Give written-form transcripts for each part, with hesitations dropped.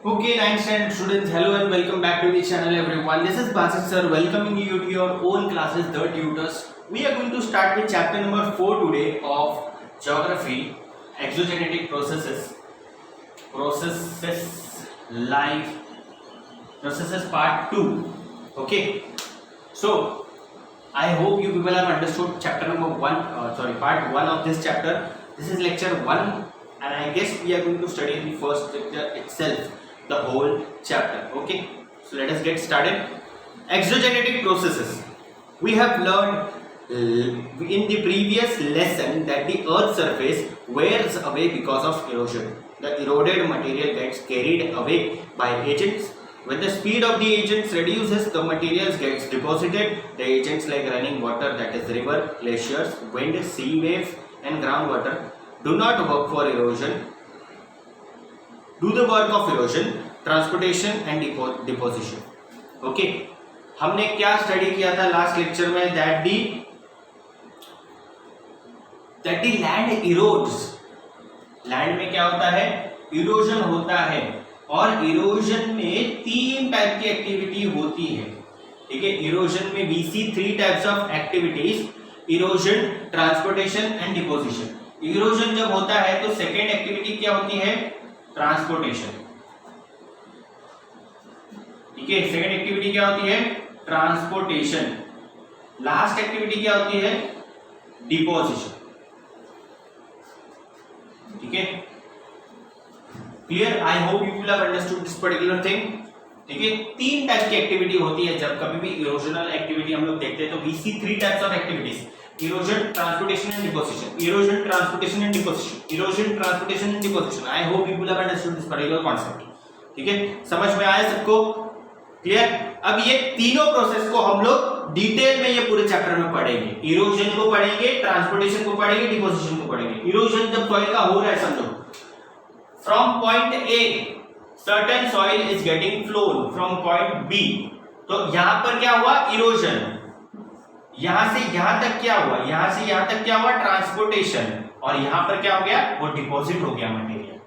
Okay, 9th standard students, hello and welcome back to the channel everyone. This is Basit sir welcoming you to your own classes, The Tutors. We are going to start with chapter number 4 today of Geography, Exogenetic Processes, Life, Processes Part 2. Okay, so I hope you people have understood chapter number 1, part 1 of this chapter. This is lecture 1 and I guess we are going to study in the first lecture itself the whole chapter. Okay, so let us get started. Exogenetic processes. We have learned in the previous lesson that the earth's surface wears away because of erosion. The eroded material gets carried away by agents. When the speed of the agents reduces, the materials gets deposited. The agents like running water, that is river, glaciers, wind, sea waves and groundwater do not work for erosion. Do the work of erosion, transportation and deposition. Okay, हमने क्या study किया था last lecture में? that the land erodes. Land में क्या होता है? Erosion होता है और इरोजन में 3 टाइप की एक्टिविटी होती है. ठीक है, इरोजन में we see 3 types of activities: erosion, transportation and deposition. Erosion जब होता है तो सेकेंड एक्टिविटी क्या होती है? ट्रांसपोर्टेशन. ठीक है, सेकेंड एक्टिविटी क्या होती है? ट्रांसपोर्टेशन. लास्ट एक्टिविटी क्या होती है? डिपोजिशन. ठीक है, clear? I hope you will have understood this particular thing. ठीक है, 3 टाइप की एक्टिविटी होती है जब कभी भी इरोजनल एक्टिविटी हम लोग देखते हैं तो we see 3 types of activities: erosion, transportation and deposition. Erosion, transportation and deposition. Erosion, transportation and deposition. I hope you have understood this particular concept. ठीक है, समझ में आया सबको? क्लियर? अब ये तीनों प्रोसेस को हम लोग डिटेल में ये पूरे चैप्टर में पढ़ेंगे. इरोजन को पढ़ेंगे, ट्रांसपोर्टेशन को पढ़ेंगे, डिपोजिशन को पढ़ेंगे. इरोजन जब सॉइल का हो रहा है, समझो from point A certain soil is getting flown from point B. तो यहां पर क्या हुआ? इरोजन. यहां से यहां तक क्या हुआ? यहां से यहां तक क्या हुआ? ट्रांसपोर्टेशन. और यहां पर क्या हो गया? वो डिपॉजिट हो गया मटेरियल.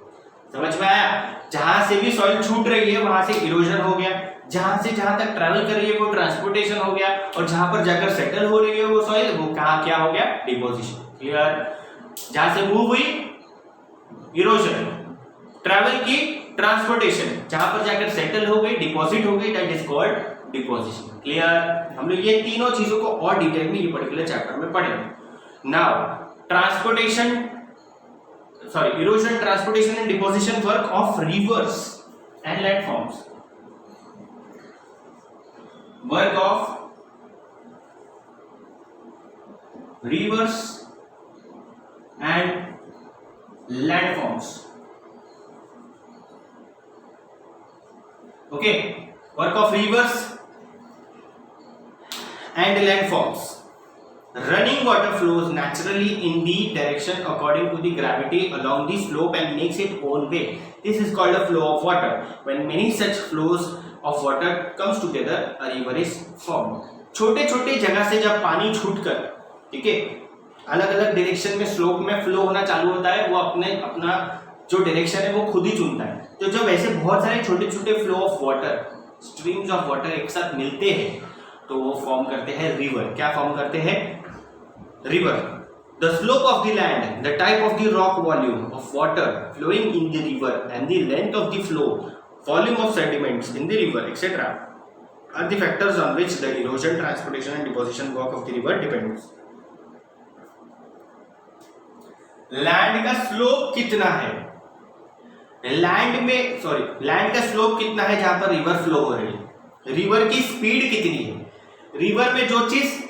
समझ में आया? जहां से भी सॉइल छूट रही है वहां से इरोजन हो गया, जहां से जहां तक ट्रैवल कर रही है वो ट्रांसपोर्टेशन हो गया, और जहां पर जाकर सेटल हो रही है वो सॉइल, वो कहां क्या हो गया? डिपोजिशन. क्लियर? जहां से मूव हुई इरोजन, ट्रैवल की ट्रांसपोर्टेशन, जहां पर जाकर सेटल हो गई, डिपॉजिट हो गई, that is called deposition. Clear? हम लोग ये तीनों चीजों को और डिटेल में ये पर्टिकुलर चैप्टर में पढ़ेंगे. Now transportation, erosion, transportation and deposition work of rivers and landforms. Work of rivers and landforms. Okay, work of rivers and landforms. Running water flows naturally in the direction according to the gravity along the slope and makes its own way. This is called a flow of water. When many such flows of water comes together, a river is formed. छोटे छोटे जगह से जब पानी छूटकर, ठीक है, अलग अलग डायरेक्शन में स्लोप में फ्लो होना चालू होता है, वो अपना जो डायरेक्शन है वो खुद ही चुनता है. तो जब ऐसे बहुत सारे छोटे छोटे flow of water, streams of water एक साथ मिलते हैं तो वो फॉर्म करते हैं रिवर. क्या फॉर्म करते हैं? River. The slope of the land, the type of the rock volume of water flowing in the river and the length of the flow, volume of sediments in the river, etc. are the factors on which the erosion, transportation and deposition work of the river depends. Land का slope कितना है? Land का slope कितना है जहां पर river flow हो रही है? रिवर की स्पीड कितनी है? रिवर में जो चीज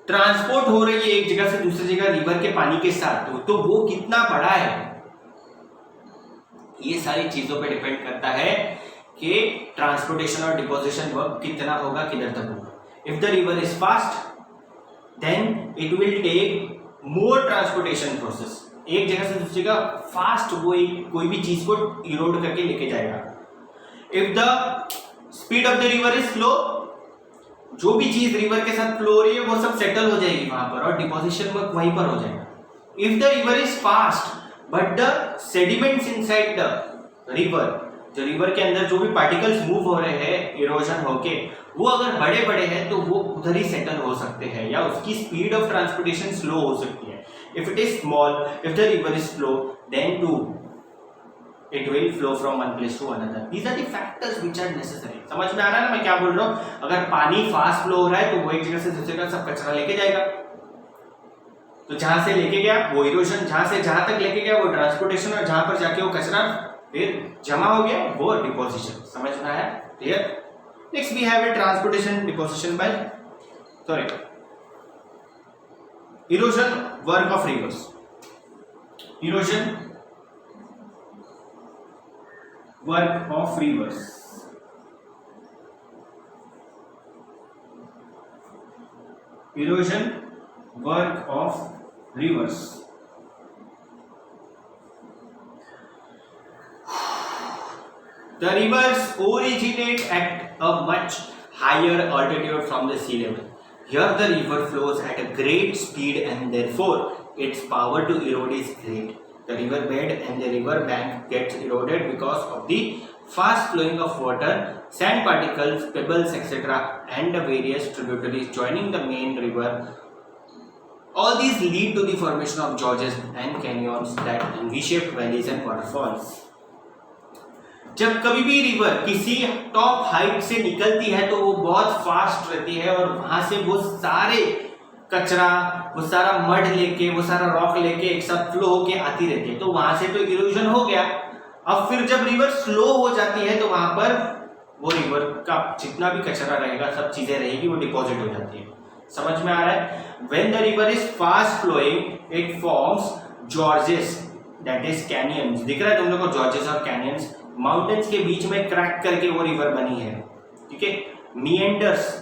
ट्रांसपोर्ट हो रही है एक जगह से दूसरी जगह रिवर के पानी के साथ, तो वो कितना बड़ा है? ये सारी चीजों पे डिपेंड करता है कि ट्रांसपोर्टेशन और डिपोजिशन वर्क कितना होगा, किधर तक होगा. If the river is fast then it will take more transportation process. एक जगह से दूसरी जगह फास्ट वो कोई भी चीज को इरोड करके लेके जाएगा. If the speed of the river is slow, जो भी चीज रिवर के साथ फ्लो हो रही है वो सब सेटल हो जाएगी वहां पर और डिपोजिशन वर्क वहीं पर हो जाएगा. If the river is fast but the sediments inside the river जो रिवर के अंदर जो भी पार्टिकल्स मूव हो रहे हैं इरोजन होके, वो अगर बड़े बड़े हैं तो वो उधर ही सेटल हो सकते हैं या उसकी स्पीड ऑफ ट्रांसपोर्टेशन स्लो हो सकती है. If it is small, if the river is slow, then too it will flow from one place to another. These are the factors which are necessary. समझ में आ रहा है ना मैं क्या बोल रहा हूँ? अगर पानी फास्ट फ्लो हो रहा है तो वो एक जगह से दूसरी जगह सब कचरा लेके जाएगा, तो जहां से लेके गया वो इरोजन, जहां से जहां तक लेके गया वो ट्रांसपोर्टेशन, और जहां पर जाके वो कचरा फिर जमा हो गया वो डिपोजिशन. समझ में आया? Clear? Next we have a transportation deposition by erosion work of rivers. Erosion work of rivers. Erosion work of rivers. The rivers originate at a much higher altitude from the sea level. Here the river flows at a great speed and therefore its power to erode is great. The river bed and the river bank gets eroded because of the fast flowing of water, sand particles, pebbles, etc. and the various tributaries joining the main river. All these lead to the formation of gorges and canyons that and V-shaped valleys and waterfalls. जब कभी भी river किसी top height से निकलती है तो वो बहुत फास्ट रहती है और वहां से वो सारे कचरा, वो सारा मड लेके, वो सारा रॉक लेके एक साथ फ्लो होके आती रहती है, तो वहां से तो इरोजन हो गया. अब फिर जब रिवर स्लो हो जाती है तो वहां पर वो रिवर का जितना भी कचरा रहेगा, सब चीजें रहेगी, वो डिपॉजिट हो जाती है. समझ में आ रहा है? When the river is fast flowing it forms gorges, that is canyons. दिख रहा है तुम लोग को जॉर्जेस और कैनियंस? माउंटेन्स के बीच में क्रैक करके वो रिवर बनी है. ठीक है. मिएंडर्स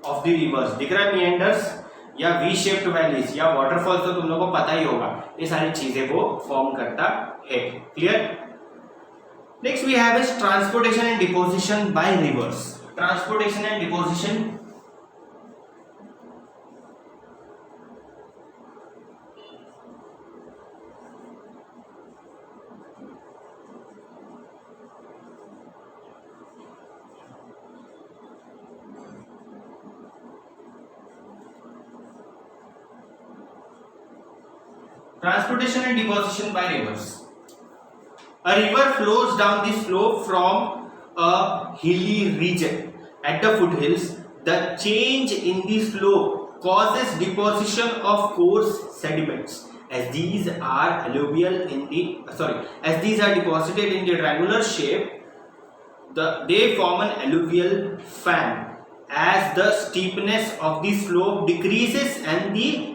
ऑफ द रिवर्स, दिख रहा है मिएंडर्स, या वी शेप्ड वैलीज या वाटरफॉल, तो तुम लोगों को पता ही होगा. ये सारी चीजें वो फॉर्म करता है. Clear? Next we have is transportation and deposition by rivers. Transportation and deposition. Transportation and deposition by rivers. A river flows down the slope from a hilly region. At the foothills, the change in the slope causes deposition of coarse sediments. As these are deposited in the triangular shape, they form an alluvial fan. As the steepness of the slope decreases and the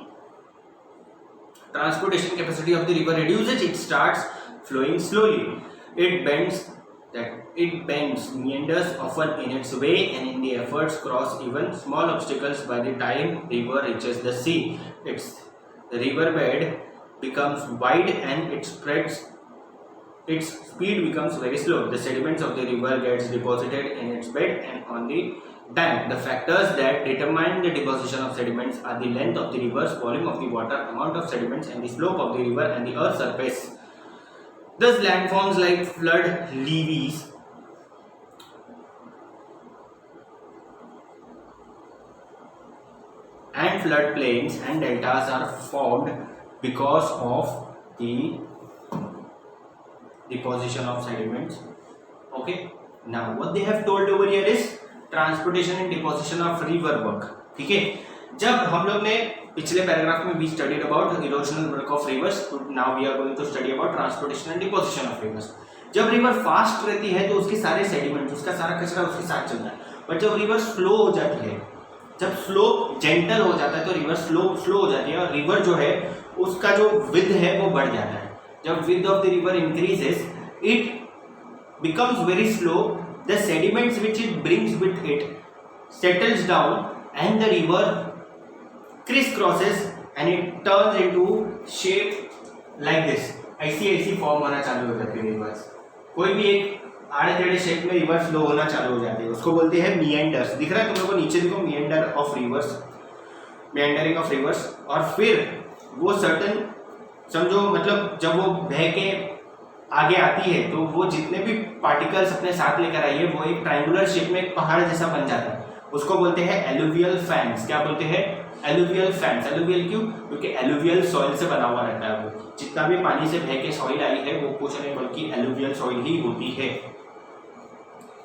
transportation capacity of the river reduces, it starts flowing slowly. It bends, meanders often in its way, and in the efforts cross even small obstacles. By the time river reaches the sea, the river bed becomes wide and its speed becomes very slow. The sediments of the river gets deposited in its bed and on the bank. The factors that determine the deposition of sediments are the length of the river's volume of the water, amount of sediments, and the slope of the river and the earth's surface. Thus, landforms like flood levees and floodplains and deltas are formed because of the deposition of sediments. Okay. Now, what they have told over here is transportation and deposition of river work. ठीक है. जब हम लोग ने पिछले paragraph में भी studied about erosional work of rivers, now we are going to study about transportation and deposition of rivers. जब रिवर फास्ट रहती है तो उसके सारे सेडिमेंट्स, उसका सारा कचरा उसके साथ चलता है. बट जब रिवर स्लो हो जाती है, जब स्लो जेंटल हो जाता है तो रिवर स्लो हो जाती है और रिवर जो है उसका जो विड्थ है वो बढ़ जाता है. जब width of the river increases it becomes very slow. The sediments which it brings with it settles down and the river crisscrosses and it turns into shape like this. ऐसी फॉर्म होना चालू हो जाती है रिवर्स. कोई भी एक आड़े टेढ़े शेप में रिवर फ्लो होना चालू हो जाती है, उसको बोलते हैं मिएंडर्स. दिख रहा है तुम लोगों को नीचे, देखो मिएंडर ऑफ रिवर्स, मिएंडरिंग ऑफ रिवर्स. और फिर वो सर्टन समझो, मतलब जब वो बह के आगे आती है तो वो जितने भी पार्टिकल्स अपने साथ लेकर आई है वो एक ट्रायंगुलर शेप में एक पहाड़ जैसा बन जाता है, उसको बोलते हैं एलुवियल फैंस। क्या बोलते हैं? Alluvial fans. एलुवियल क्यों? क्योंकि एलुवियल सॉइल से बना हुआ रहता है, वो जितना भी पानी से बह के सॉइल आई है वो कुछ नहीं बल्कि एलुवियल सॉइल ही होती है।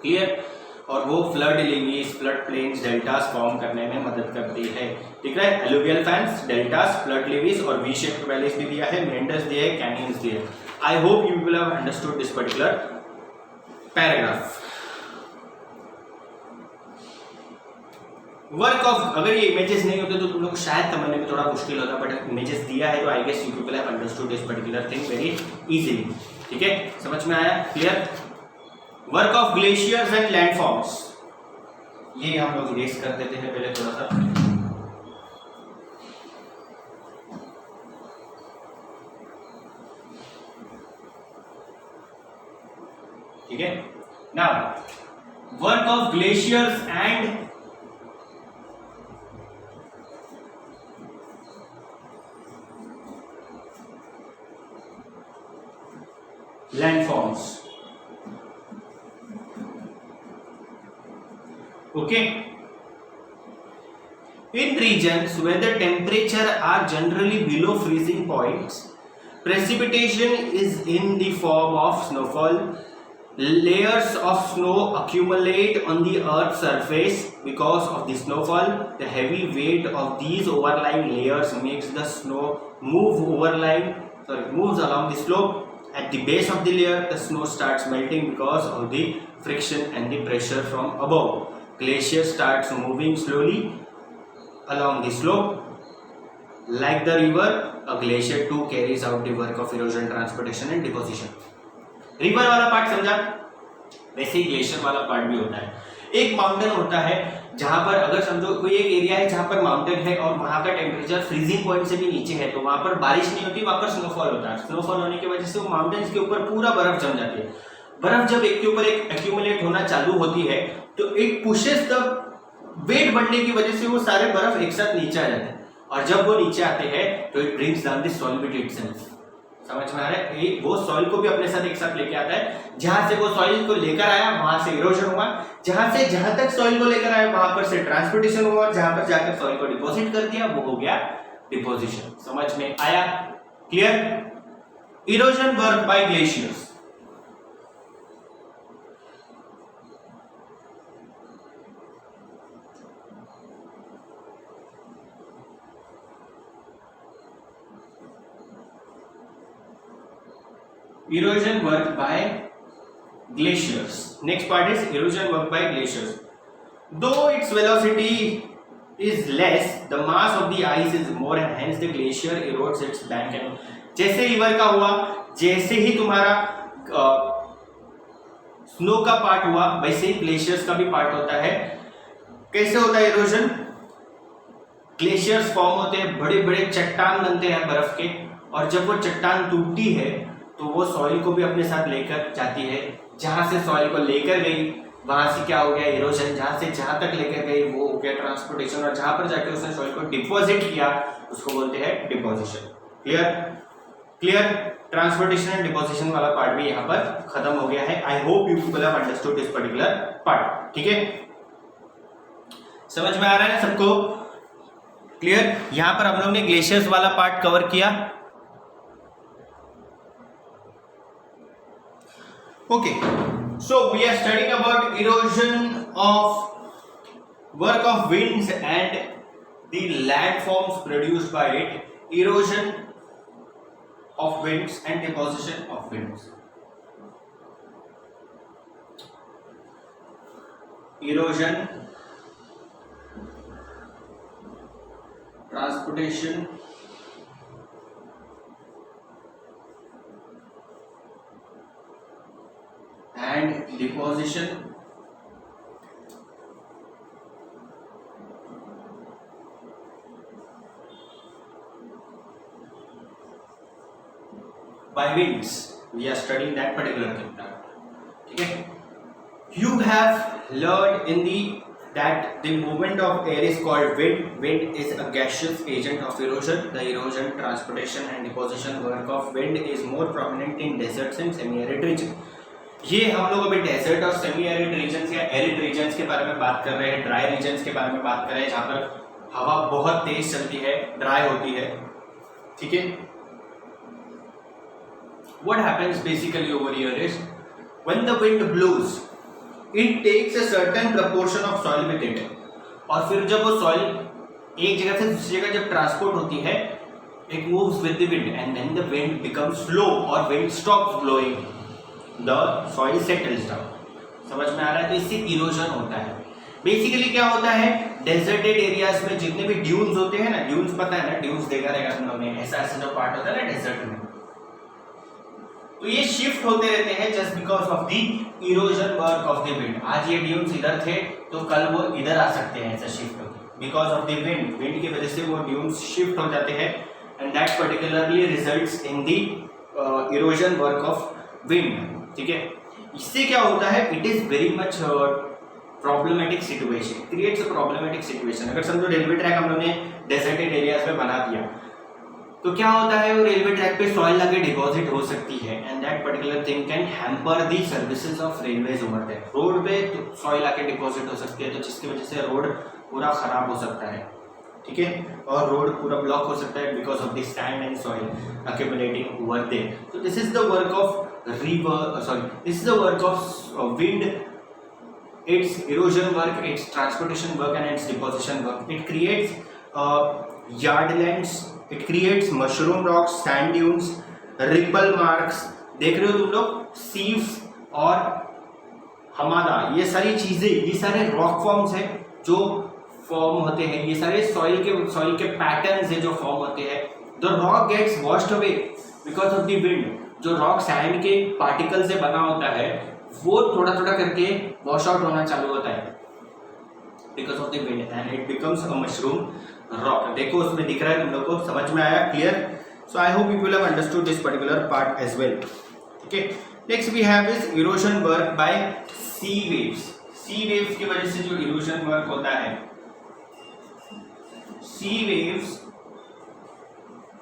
क्लियर? और वो flood levees, flood plains, deltas form करने में मदद करती है। ठीक है, alluvial fans, deltas, flood levees और वी शेप्ड वैलीज भी दिया है, मेंडर्स दिए है, कैनियंस दिए है। I hope you will have understood this particular paragraph. Work of, अगर ये इमेजेस नहीं होते तो तुम लोग को शायद समझने में थोड़ा मुश्किल होता, बट इमेजेस दिया है तो I guess you will have understood this particular thing very easily. ठीक है, समझ में आया? Clear? Work of glaciers and landforms, ये हम लोग इरेज कर देते हैं पहले थोड़ा सा। ठीक है, now work of glaciers and landforms. Okay, in regions where the temperature are generally below freezing points, precipitation is in the form of snowfall. Layers of snow accumulate on the earth's surface. Because of the snowfall, the heavy weight of these overlying layers makes the snow moves along the slope. At the base of the layer, the snow starts melting because of the friction and the pressure from above. Glacier starts moving slowly along the slope. Like the river, a glacier too carries out the work of erosion, transportation and deposition. River वाला part समझा, वैसे ही glacier वाला part भी होता है। एक mountain होता है जहां पर, अगर समझो कोई एक एरिया है जहां पर माउंटेन है और वहां का टेम्परेचर फ्रीजिंग पॉइंट से भी नीचे है, तो वहां पर बारिश नहीं होती, वहां पर स्नोफॉल होता है। स्नोफॉल होने की वजह से वो माउंटेन्स के ऊपर पूरा बर्फ जम जाती है। बर्फ जब एक के ऊपर एक एक्यूमुलेट होना चालू होती है तो इट पुशेस द वेट बढ़ने की वजह से वो सारे बर्फ एक साथ नीचे आ जाते हैं, और जब वो नीचे आते हैं तो it brings down the solid itself. समझ में आ रहा है? वो सॉइल को भी अपने साथ एक साथ लेके आता है। जहां से वो सॉइल को लेकर आया वहां से इरोजन हुआ, जहां तक सॉइल को लेकर आया वहां पर से ट्रांसपोर्टेशन हुआ, जहां पर जाकर सॉइल को डिपॉजिट कर दिया वो हो गया डिपोजिशन। समझ में आया? Clear? Erosion work bye glaciers. Erosion work by glaciers. Next part is erosion work by glaciers. Though its velocity is less, the mass of the ice is more and hence the glacier erodes its bank. And जैसे river का हुआ, जैसे ही तुम्हारा snow का part हुआ, वैसे ही glaciers का भी पार्ट होता है। कैसे होता है इरोजन? ग्लेशियर्स फॉर्म होते हैं, बड़े बड़े चट्टान बनते हैं बर्फ के, और जब वो चट्टान टूटती है तो वो सॉइल को भी अपने साथ लेकर जाती है। जहां से सॉइल को लेकर गई वहां से क्या हो गया? इरोजन। जहां से जहां तक लेकर गई वो हो गया ट्रांसपोर्टेशन, और जहां पर जाके उसने सॉइल को डिपॉजिट किया उसको बोलते हैं deposition. Clear? Clear? Transportation and deposition वाला पार्ट भी यहाँ पर खत्म हो गया है। I hope you people have understood this particular part. ठीक है, समझ में आ रहा है सबको? क्लियर? यहां पर हम लोग ने ग्लेशियर्स वाला पार्ट कवर किया। Okay, so we are studying about erosion of work of winds and the landforms produced by it, erosion of winds and deposition of winds. Erosion, transportation, and deposition by winds. We are studying that particular thing now. Okay, you have learned in the that the movement of air is called wind. Wind is a gaseous agent of erosion. The erosion, transportation and deposition work of wind is more prominent in deserts and semi-arid region. ये हम लोग अभी desert और semi arid regions या arid regions के बारे में बात कर रहे हैं, ड्राई रीजन्स के बारे में बात कर रहे हैं जहां पर हवा बहुत तेज चलती है, ड्राई होती है, ठीक है. What happens basically over here is when the wind blows, it takes a certain proportion of soil with it. और फिर जब वो soil एक जगह से दूसरी जगह जब ट्रांसपोर्ट होती है, it moves with the wind and then the wind becomes slow or wind stops blowing, the soil settles down. समझ में आ रहा है? तो इससे इरोजन होता है. बेसिकली क्या होता है, डेजर्टेड एरियाज में जितने भी ड्यून्स होते हैं ना, ड्यून्स पता है ना, ड्यून्स देखा रहेगा तुम लोगों ने, ऐसा ऐसा जो पार्ट होता है ना डेजर्ट में, तो ये शिफ्ट होते रहते हैं just because of the erosion work of the wind. आज ये ड्यून्स इधर थे तो कल वो इधर आ सकते हैं, ऐसा शिफ्ट होके because of the wind. Wind की वजह से वो ड्यून्स शिफ्ट हो जाते हैं and that particularly results in the erosion work of wind. ठीक है, इससे क्या होता है, it is very much problematic situation, creates a problematic situation. अगर समझो रेलवे ट्रैक हम लोगों ने डेजर्टेड एरियाज में बना दिया तो क्या होता है, वो रेलवे ट्रैक पे सॉइल लगे डिपॉजिट हो सकती है and that particular thing can hamper the services of railways over there. Road पे तो सॉइल आके डिपॉजिट हो सकती है, तो जिसकी वजह से रोड पूरा खराब हो सकता है. ठीक है, और रोड पूरा ब्लॉक हो सकता है because of the sand and soil accumulating over there. तो this is the work of this is the work of wind, its erosion work, its transportation work and its deposition work. It creates yardlands, it creates mushroom rocks, sand dunes, ripple marks. देख रहे हो तुम लोग, sieves और Hamada, ये सारी चीजें, ये सारे रॉक फॉर्म्स हैं जो फॉर्म होते हैं, ये सारे सॉइल के पैटर्न्स हैं जो फॉर्म होते हैं. The rock gets washed away because of the wind. जो रॉक सैंड के पार्टिकल से बना होता है वो थोड़ा थोड़ा करके वॉश आउट होना चालू होता है because of the wind and it becomes a mushroom rock. देखो उसमें दिख रहा है तुम लोग को, समझ में आया? Clear? So I hope people have understood this particular part as well. ठीक है, next we have is erosion work by sea waves. Sea waves की वजह से जो इरोजन वर्क होता है, sea waves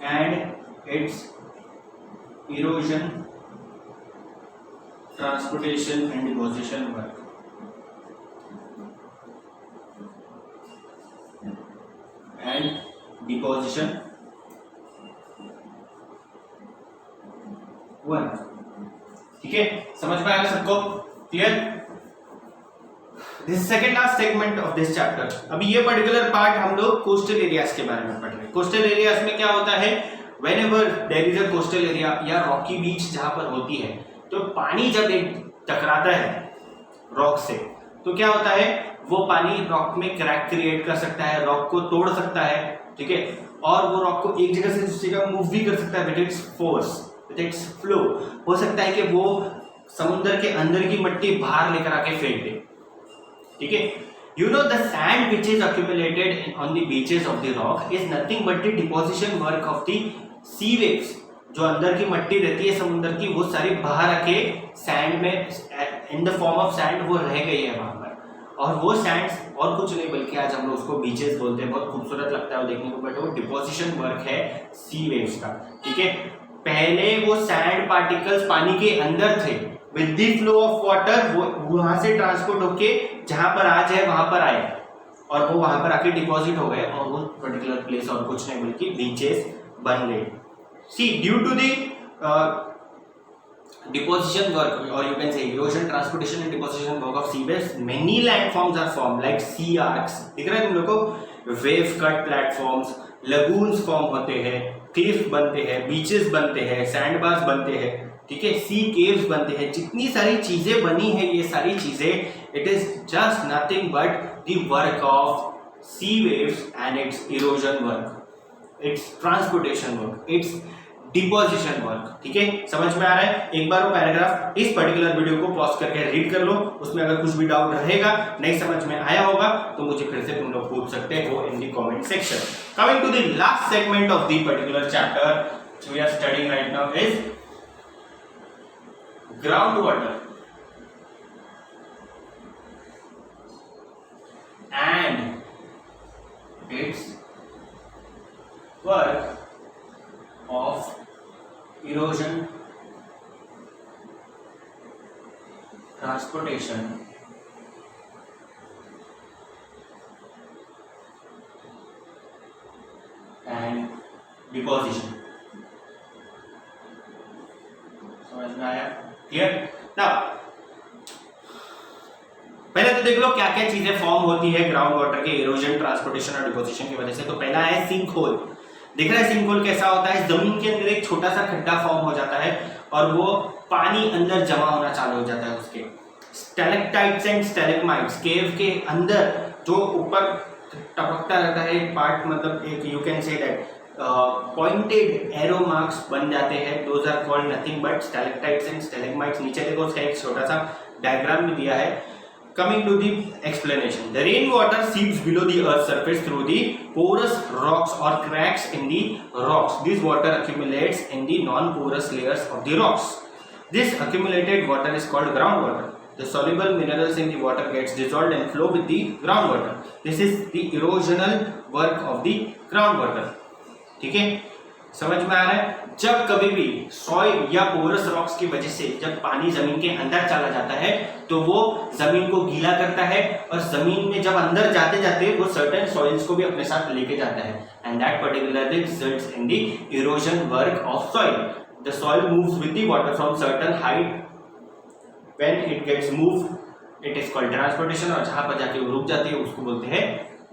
and its erosion, transportation and deposition work. And deposition work. ठीक है, समझ में आया सबको? Clear? This second last segment of this chapter. अभी ये पर्टिकुलर पार्ट हम लोग कोस्टल एरियाज के बारे में पढ़ रहे हैं. कोस्टल एरियाज में क्या होता है, whenever there is a coastal area या रॉकी बीच जहां पर होती है, तो पानी जब एक टकराता है रॉक से तो क्या होता है, वो पानी रॉक में क्रैक क्रिएट कर सकता है, रॉक को तोड़ सकता है. ठीक है, और वो रॉक को एक जगह से दूसरी जगह मूव भी कर सकता है with its force, with its flow. हो सकता है कि वो समुद्र के अंदर की मिट्टी बाहर लेकर आके फेंक दे. ठीक है, you know the sand which is accumulated on the beaches of the rock is nothing but the deposition work of the sea waves. जो अंदर की मट्टी रहती है समुद्र की, वो सारी बाहर आके सैंड में in the form of sand वो रह गई है वहां पर. और वो सैंड और कुछ नहीं बल्कि आज हम लोग उसको बीचेस बोलते हैं. बहुत खूबसूरत लगता है वो देखने को, बट वो डिपोजिशन वर्क है सी वेव्स का. ठीक है, पहले वो सैंड पार्टिकल्स पानी के अंदर थे, with the flow of water वो वहां से ट्रांसपोर्ट होके जहां पर आज है वहां पर आए और वो वहां पर आके डिपॉजिट हो गए और वो पर्टिकुलर प्लेस और कुछ नहीं बल्कि बीचेस बन गए. See, due to the deposition work, or you can say erosion, transportation and deposition work of sea waves, many landforms are formed like sea arcs. दिख रहा है तुम लोग को? Wave cut platforms, lagoons form होते हैं, cliff बनते हैं, beaches बनते हैं, sandbars बनते हैं. ठीक है, sea caves बनते हैं. जितनी सारी चीजें बनी है, ये सारी चीजें, it is just nothing but the work of sea waves and its erosion work, its transportation work, its deposition work. ठीक है, समझ में आ रहा है? एक बार वो पैराग्राफ इस पर्टिकुलर वीडियो को पॉज करके रीड कर लो. उसमें अगर कुछ भी डाउट रहेगा, नहीं समझ में आया होगा, तो मुझे फिर से तुम लोग पूछ सकते हो in the comment section. Coming to the last segment of the particular chapter we are studying right now is ground water transportation and deposition. समझ में आया? क्लियर? नाउ पहले तो देख लो क्या क्या चीजें फॉर्म होती है ग्राउंड वाटर के इरोजन, ट्रांसपोर्टेशन और डिपोजिशन की वजह से। तो पहला है सिंक होल। दिख रहा है सिंक होल कैसा होता है? जमीन के अंदर एक छोटा सा खड्डा फॉर्म हो जाता है और वो पानी अंदर जमा होना चालू हो जाता है उसके। स्टैलेक्टाइट्स एंड स्टैलेग्माइट्स, केव के अंदर जो ऊपर टपकता रहता है एक पार्ट, मतलब एक you can say that pointed arrow marks बन जाते हैं। Those are called nothing but stalactites and stalagmites. नीचे देखो उसका एक छोटा सा डायग्राम भी दिया है। Coming to the explanation, the rainwater seeps below the earth's surface through the porous rocks or cracks in the rocks. This water accumulates in the non-porous layers of the rocks. This accumulated water is called groundwater. The soluble minerals in the water gets dissolved and flow with the groundwater. This is the erosional work of the groundwater. ठीक है, समझ में आ रहा है? जब कभी भी सॉइल या पोरस रॉक्स की वजह से जब पानी जमीन के अंदर चला जाता है तो वो जमीन को गीला करता है और जमीन में जब अंदर जाते जाते वो सर्टेन सॉइल्स को भी अपने साथ लेके जाता है and that particularly results in the erosion work of soil. The soil moves with the water from certain height, when it gets moved it is called transportation, और जहां पर जाके वो रुक जाती है उसको बोलते हैं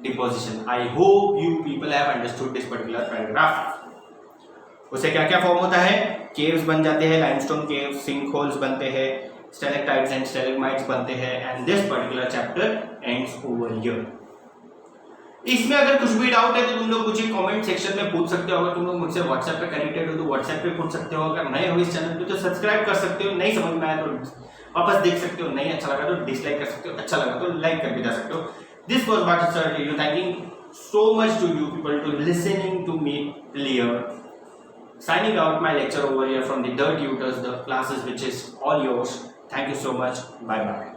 deposition. I hope you people have understood this particular paragraph. उसे क्या क्या फॉर्म होता है? केव्स बन जाते हैं, लाइमस्टोन केव्स, सिंक होल्स बनते हैं, स्टैलेक्टाइट्स एंड स्टैलेग्माइट्स बनते हैं and this particular chapter ends over here. इसमें अगर कुछ भी डाउट है तो तुम लोग मुझे कमेंट सेक्शन में पूछ सकते हो। अगर तुम लोग मुझसे व्हाट्सएप पे कनेक्टेड हो तो व्हाट्सएप पे पूछ सकते हो। अगर नए हो इस चैनल पे तो सब्सक्राइब कर सकते हो। नहीं समझ में आया तो वापस देख सकते हो, नहीं अच्छा लगा तो डिसलाइक कर सकते हो, अच्छा लगा तो लाइक करके जा सकते हो। This was what sir you thanking so much to you people to listening to me clear. Signing out my lecture over here from the The Tutors, the classes which is all yours. Thank you so much. Bye bye.